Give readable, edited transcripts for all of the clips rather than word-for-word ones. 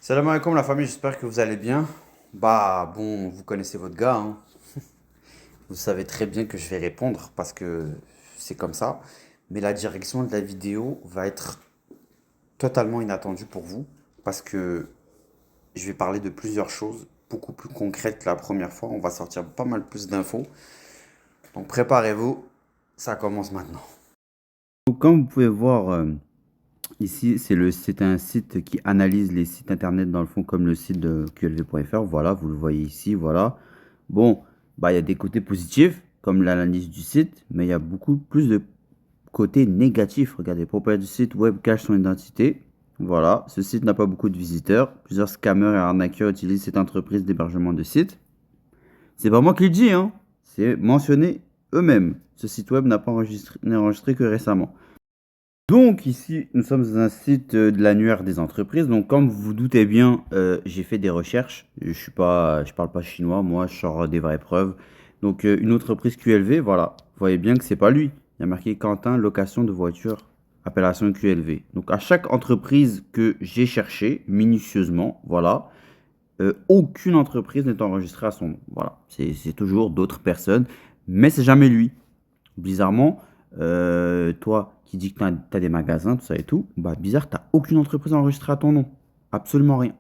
Salam alaikum la famille, j'espère que vous allez bien. Bah bon, vous connaissez votre gars, hein. Vous savez très bien que je vais répondre parce que c'est comme ça. Mais la direction de la vidéo va être totalement inattendue pour vous parce que je vais parler de plusieurs choses beaucoup plus concrètes que la première fois. On va sortir pas mal plus d'infos. Donc préparez-vous, ça commence maintenant. Donc, comme vous pouvez voir ici, c'est un site qui analyse les sites internet dans le fond comme le site de QLV.fr. Voilà, vous le voyez ici, voilà. Bon, bah il y a des côtés positifs comme l'analyse du site, mais il y a beaucoup plus de côtés négatifs. Regardez, propriétaire du site web cache son identité. Voilà, ce site n'a pas beaucoup de visiteurs. Plusieurs scammers et arnaqueurs utilisent cette entreprise d'hébergement de sites. C'est pas moi qui le dis, hein. C'est mentionné eux-mêmes. Ce site web n'est enregistré que récemment. Donc ici, nous sommes dans un site de l'annuaire des entreprises. Donc comme vous vous doutez bien, j'ai fait des recherches. Je parle pas chinois, moi je sors des vraies preuves. Donc une entreprise QLV, voilà. Vous voyez bien que c'est pas lui. Il y a marqué Quentin, location de voiture, appellation QLV. Donc à chaque entreprise que j'ai cherché minutieusement, voilà, aucune entreprise n'est enregistrée à son nom. Voilà, c'est toujours d'autres personnes, mais c'est jamais lui. Bizarrement, toi qui dis que tu as des magasins, tout ça et tout, bah bizarre, tu n'as aucune entreprise enregistrée à ton nom. Absolument rien.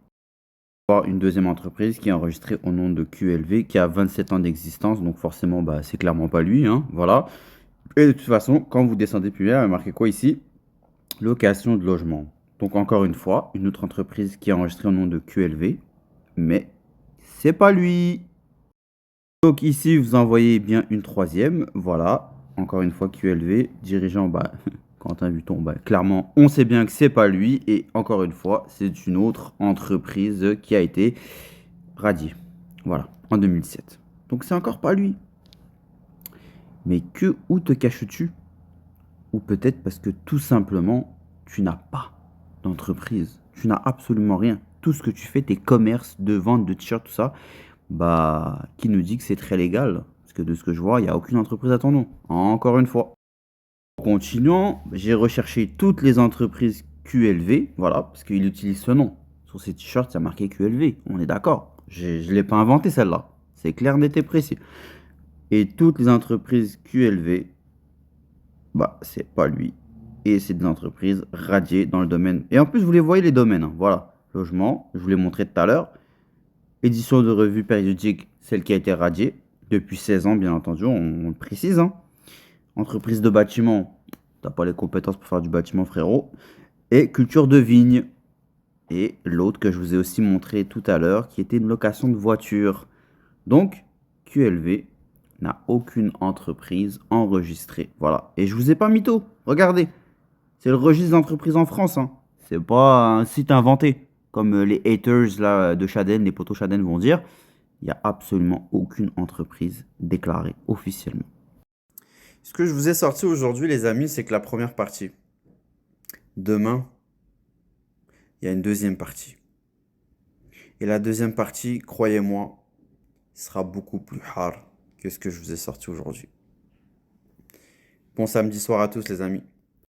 Une deuxième entreprise qui est enregistrée au nom de QLV, qui a 27 ans d'existence, donc forcément, bah, c'est clairement pas lui, hein, voilà. Et de toute façon, quand vous descendez plus loin, il y a marqué quoi ici? Location de logement. Donc encore une fois, une autre entreprise qui est enregistrée au nom de QLV, mais c'est pas lui. Donc ici, vous envoyez bien une troisième. Voilà. Encore une fois, QLV. Dirigeant, bah, Quentin Vuitton, bah, clairement, on sait bien que c'est pas lui. Et encore une fois, c'est une autre entreprise qui a été radiée. Voilà, en 2007. Donc c'est encore pas lui. Mais où te caches-tu? Ou peut-être parce que tout simplement, tu n'as pas d'entreprise. Tu n'as absolument rien. Tout ce que tu fais, tes commerces de vente de t-shirts, tout ça, bah, qui nous dit que c'est très légal? Parce que de ce que je vois, il n'y a aucune entreprise à ton nom. Encore une fois. Continuons, j'ai recherché toutes les entreprises QLV, voilà, parce qu'il utilise ce nom. Sur ces t-shirts, il y a marqué QLV, on est d'accord. Je ne l'ai pas inventé celle-là. C'est clair, net et précis. Et toutes les entreprises QLV, bah, c'est pas lui. Et c'est des entreprises radiées dans le domaine. Et en plus, vous les voyez les domaines, hein, voilà. Logement, je vous l'ai montré tout à l'heure. Édition de revue périodique, celle qui a été radiée depuis 16 ans, bien entendu, on le précise, hein. Entreprise de bâtiment, t'as pas les compétences pour faire du bâtiment, frérot. Et culture de vigne. Et l'autre que je vous ai aussi montré tout à l'heure, qui était une location de voiture. Donc, QLV n'a aucune entreprise enregistrée. Voilà. Et je vous ai pas mytho. Regardez. C'est le registre d'entreprise en France, hein. C'est pas un site inventé. Comme les haters là, de Chaden, les potos Chaden vont dire. Il n'y a absolument aucune entreprise déclarée officiellement. Ce que je vous ai sorti aujourd'hui les amis, c'est que la première partie. Demain, il y a une deuxième partie. Et la deuxième partie, croyez-moi, sera beaucoup plus hard que ce que je vous ai sorti aujourd'hui. Bon samedi soir à tous les amis.